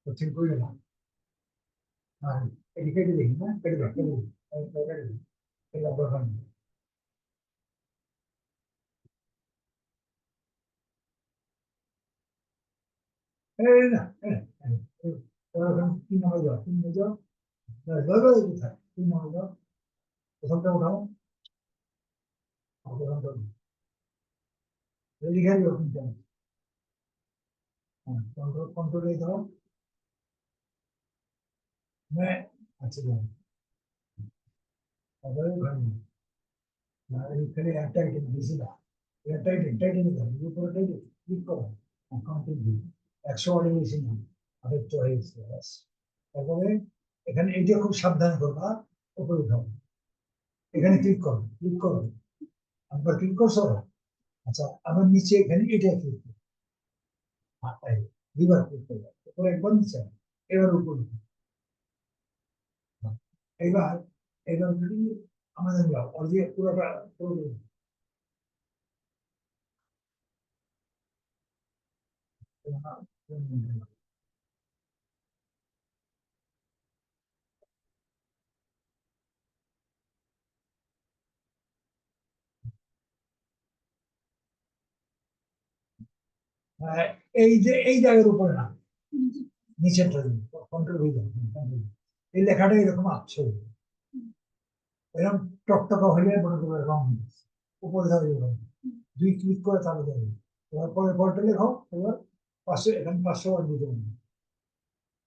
coaching করে না আর এদিকে দেখি না কেটে দাও কেটে দিই কেটে দিই এই অবদান এই না ওরকম তিন নম্বর যাও তিন নম্বর যাও দরকার কোথায় তিন নম্বর যাও প্রথমটা উঠাও প্রথমটা লিখে দিও কিন্তু কন্ট্রোল কন্ট্রোল এই দাও হ্যাঁ আচ্ছা যাও তারপরে ঘরে এখানে একটা আইটেম বেশি না একটা আইটেম টাইটেল দাও উপরে টাইটেল ক্লিক করো কমপ্লিট দিই 100 বেশি না আরেকটু হয়েছে ব্যাস তারপরে এখানে এইটা খুব সাবধান করবা উপরে উঠাও এখানে ক্লিক করো ক্লিক করো একবার ক্লিক করছো আচ্ছা আবার নিচে এখানে এটা ক্লিক করো দুইবার ক্লিক করো উপরে একবার নিচে এবার উপরে এবার এবার যদি আমাদের যাও আর যে পুরোটা পুরো আহ, এই যে এই জায়গার উপরে না নিচেরটা কন্ট্রোল হয়ে যাবে এই লেখাটা এরকম আসছে এরকম টকটকা হলে মনে করবো রং উপরে যাবে দুই ক্লিক করে তাহলে যাবে এবার পরে পরটা লেখাও এবার 500 এখানে 500 আর দিতে হবে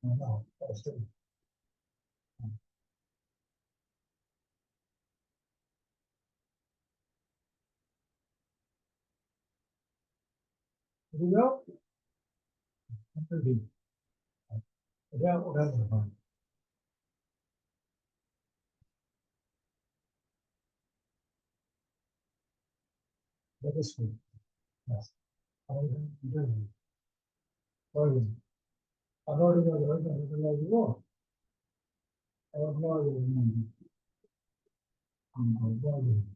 নাও, 500 বুঝে যাও control V, এটা ওটা দেখো that is good yes আমাদের এটা পরে আবার এটা এটা লাগবে আবার লাগবে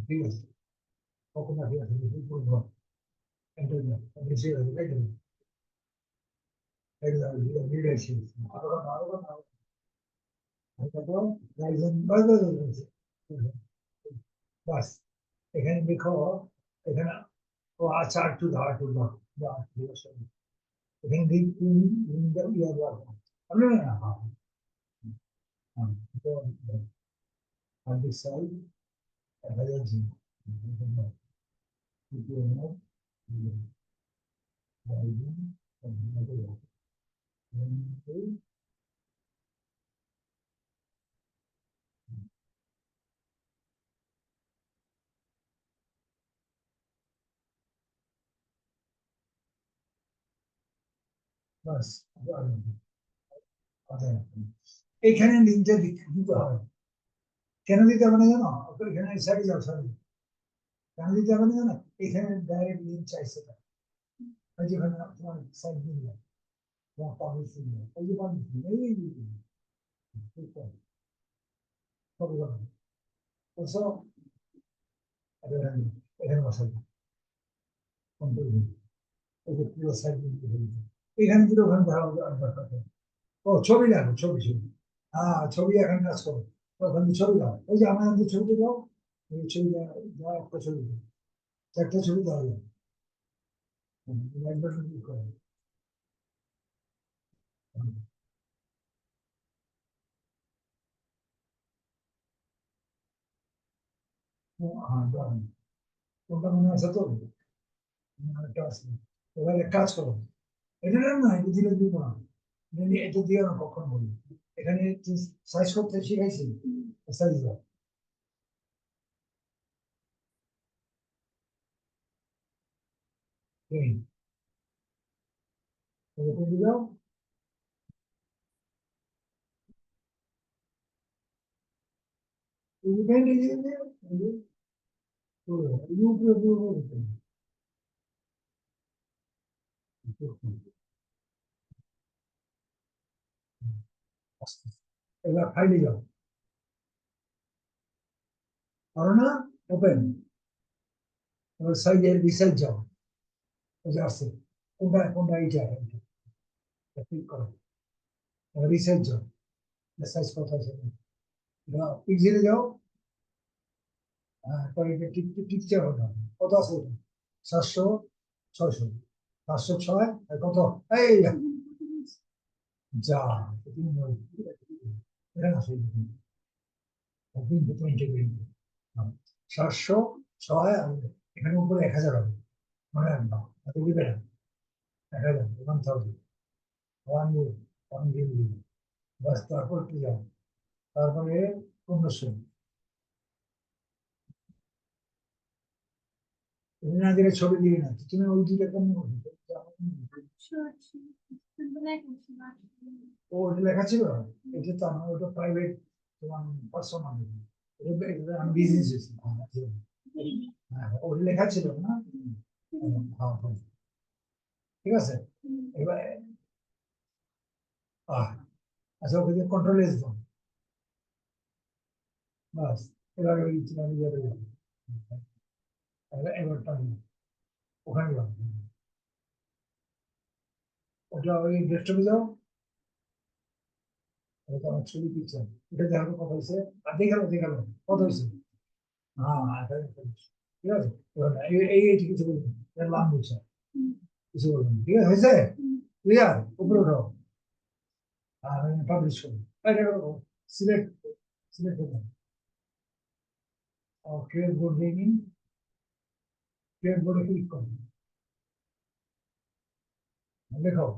ঠিক আছে কখন আসি আসি করবো এটা বেশি হয়ে গেছে এটা লিডারশিপ আরো আরো তারপর লাইসেন্স বাস এখানে লিখো এখানে ও আচ্ছা আর টু দাও টু দাও দাও এখানে দিন তিন দিন দাও ইয়া দাও আমি না হ্যাঁ on this side energy বাস এখানে লিঙ্কটা দিতে হবে কেন দিতে হবে না জানো এখানে সাইডে যাও সাইডে কেন দিতে হবে না জানো এখানে ডাইরেক্ট লিঙ্ক চাইছে না ওই যেখানে তোমার সাইড দিয়ে তোমার পাবলিশ দিয়ে ওই যে পাবলিশ এই সব বলছো এখানে বসাই কন্ট্রোল এই যে পুরো সাইড দিয়ে এখানে দিলে ওখানে ধরা ও ছবি দেখো ছবি ছবি হ্যাঁ ছবি এখন কাজ করো ওখানে ছবি দাও ওই যে আমার যে ছবি দাও ওই ছবি দাও একটা ছবি দাও একটা ছবি দেওয়া যাবে একবার ক্লিক করো হ্যাঁ দাও কোনটা মনে আছে তো একটা আছে এবার এক কাজ করো এটা না এটা দিলে দিব না এটা দিয়ে না কখন বলি এখানে সাইজ করতে শিখাইছি সাইজ দাও এই এরকম দিলাম ইউটিউবে এবার ফাইলে যাও করো না ওপেন এবার সাইজের রিসাইজ যাও ওই যে আছে কোনটা কোনটা এইটা ক্লিক করো রিসার্চ যাও সার্চ কত আছে পিক্সেলে যাও পরে টিক টিক চাও কত আছে 700 600 506 আর কত এই যা তুমি এটা না সেই একদিন দুটো ইন্টারভিউ 706 আর এখানে উপরে 1000 হবে মনে রাখবা এত দিবে না 1000 1000 ওয়ান ওয়ান দিন বাস তারপর কি যাও তারপরে 1500 তুমি না দিলে ছবি দিবে না তুমি ওই দুইটা কেমন করবে ও ওটা লেখা ছিল এটা তো আমার ওটা প্রাইভেট তোমার পার্সোনাল আমি বিজনেস হ্যাঁ ওটা লেখা ছিল না হ্যাঁ হ্যাঁ ঠিক আছে এবার আচ্ছা ওকে কন্ট্রোল এস দাও বাস এবার ওই তোমার ইয়ে এবার টানি ওখানে যাও ওটা ওই ডেস্কটপে যাও ওটা আমার ছবি পিকচার এটা দেখার কথা হয়েছে আর দেখালো কত হয়েছে হ্যাঁ ঠিক আছে এবার এই কিছু বলবেন এর লাভ বলছে কিছু বলবেন ঠিক আছে হয়েছে ক্লিয়ার উপরে উঠো আর পাবলিশ করুন এটা করো সিলেক্ট সিলেক্ট করুন ক্রিয়েট বোর্ড নেই ক্রিয়েট বোর্ডে ক্লিক করুন লেখাও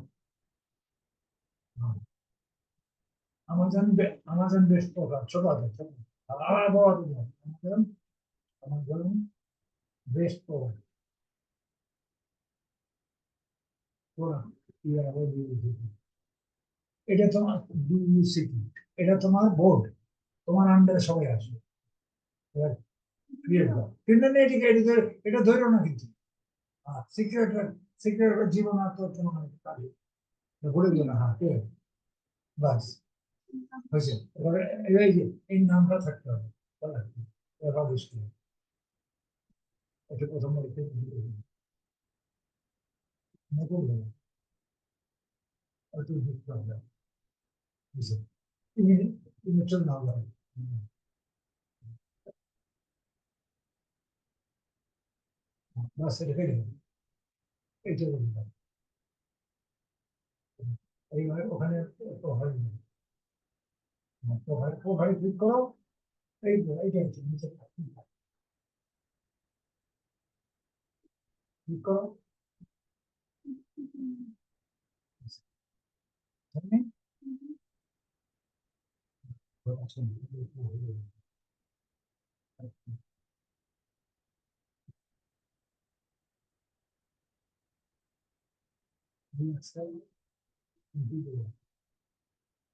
আমাজন বেস্ট প্রোগ্রাম ছোট আছে ছোট আবার আমাজন বেস্ট প্রোগ্রাম এটা তোমার সিটি এটা তোমার বোর্ড তোমার আন্ডারে সবাই আসবে এবার ক্রিয়েট দাও কিন্তু না এটা ধরো না কিন্তু সিক্রেট সিক্রেট জীবন আর তো তোমার কাজে বলে দিও না হ্যাঁ কে বাস হয়েছে এবারে এই যে এই নামটা থাকতে হবে পাবলিশ করে এটা প্রথম ইমেজের নাম লাগে বাস রেখে দেবেন এইটা বললাম এইভাবে ওখানে প্রোফাইল প্রোফাইল ক্লিক করো এই তো এইটা হচ্ছে নিচে ক্লিক করো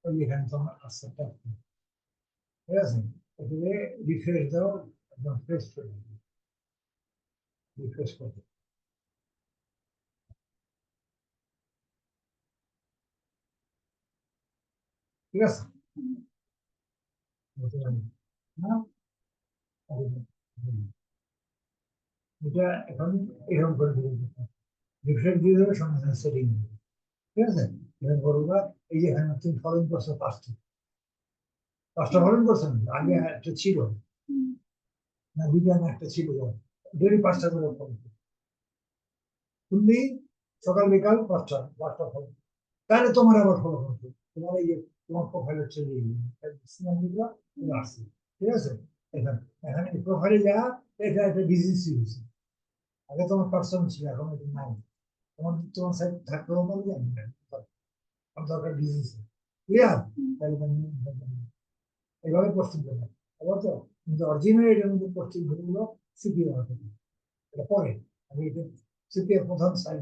এখানে তোমার আছে ঠিক আছে এখানে রিফ্রেশ দাও একদম ফ্রেশ করে রিফ্রেশ করো ঠিক আছে না এটা এখন এরকম করে রিফ্রেশ দিয়ে দেবে সঙ্গে সঙ্গে সেটিং ঠিক আছে এবার বলবা এই যে এখানে তুমি ফলোইং করছো পাঁচটা ফলোইং করছো না আগে একটা ছিল না দুইটা না একটা ছিল ডেলি 5টা করে ফলো তুমি সকাল বিকাল 5টা ফলো তাহলে তোমার আবার ফলো করবে তোমার এই যে তোমার প্রোফাইল হচ্ছে আসছে ঠিক আছে এখানে এখানে প্রোফাইলে যা এটা একটা বিজনেস হয়েছে আগে তোমার পার্সোনাল ছিল এখন এটা নাই তোমার সাইড থাকলেও পারবে আমার দরকার বিজনেস ক্লিয়ার তাহলে এইভাবে পোস্টিং করবে আবার তো কিন্তু অরিজিনাল এটার মধ্যে পোস্টিং গুলো সিপিএ হবে এটা পরে আমি এটা সিপিএ প্রধান সাইড